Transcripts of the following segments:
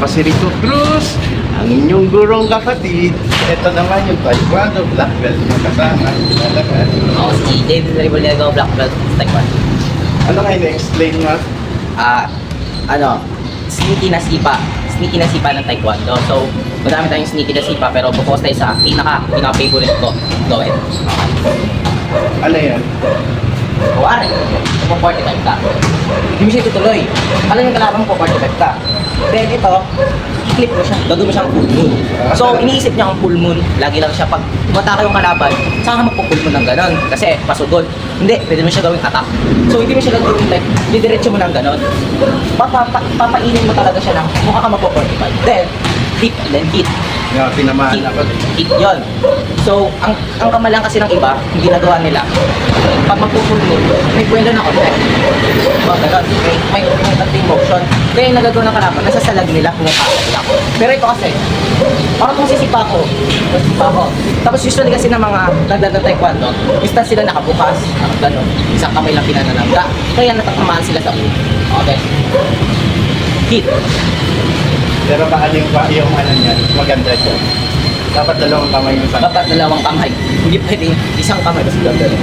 ako si Rico Cruz, ang inyong gurong kapatid. Ito naman yung Taekwondo Black Belt na kasama. Talaga. Ako si David Rebolego, Black Belt, Taekwondo. Ano nga ina-explain mo? Sneaky na sipa. Sneaky na sipa ng Taekwondo. So, madami tayong sneaky na sipa, pero focus tayo sa pinaka-favorite ko. Gawin. Ano yan? Kuwari, kung 45 ka. Hindi mo siya itutuloy. Alam yung kalaban mo kung 45 ka. Then ito, i-clip mo siya. Gagawin mo siyang full moon. So, iniisip niya ang full moon. Lagi lang siya pag tumataka yung kalaban, saan ka magpo-full moon ng ganon? Kasi pasugod. Hindi, pwede mo siya gawing attack. So, hindi mo siya gagawin like, didiretso mo ng ganon. Papainin mo talaga siya ng mukha ka magpo-45. Then, hit, then hit. Nga, pinamahan Hit, ako. hit yun. So, ang kamalang kasi ng iba, hindi nagawa nila. Pag magpupul mo, may kwento na contact. Diba, ganun. May konting motion. Kaya yung nagagawa ng kalaban, nasa salag nila, pumapasok lang. Pero ito kasi, parang kung sisipa ko. Tapos usually kasi ng mga nagdad ng taekwondo, instant sila nakabukas, gano'n. Isang kamay lang pinananangga. Kaya natatamaan sila sa ulo. Okay. Hit. Pero paano yung ano niyan? Maganda siya. Dapat dalawang kamay mo sa... Dapat dalawang kamay. Hindi pwedeng isang kamay kasi gagawin.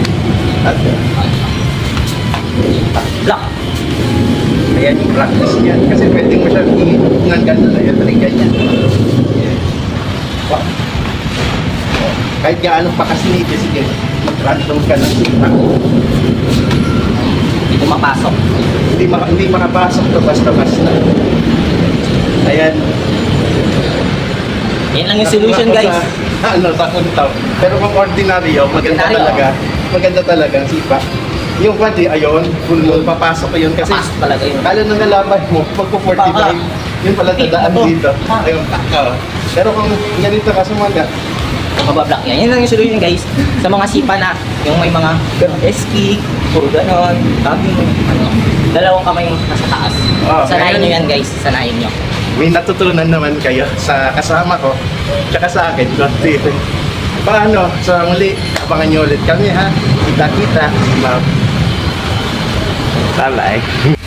Block. Ayan yung practice niyan. Kasi pwede mo siya i-nang gano'n na yan. Ganyan. Wow. Kahit gaano pa kasi sige, mag-random ka ng sipa. Hindi pumapasok. Hindi makapasok to basta-basta. Ayan. Yan lang yung solution, guys. Sa kuntaw. Pero kung ordinaryo, maganda Ordinaryo, talaga. Maganda talaga ang sipa. Yung pwede, ayun, full moon, papasok ko yun. Kasi Papasok talaga yun. kala nung nalaban mo, magpo-45, Baka. yun pala dadaan Ito. dito. Ah. Ayun, taka. Pero kung ganito ka sumaga, Mabablock yan. Yan lang yung solution, guys. Sa mga sipa na, yung may mga S-kick, puro ganon, tabi mo, dalawang kamay yung nasa taas. Oh, Sanayin ngayon- nyo yan, guys. Sanayin nyo. may natutunan naman kayo sa kasama ko, tsaka sa akin, konti. Paano? Sa muli, abangan nyo ulit kami ha. Kita-kita. Bye-bye.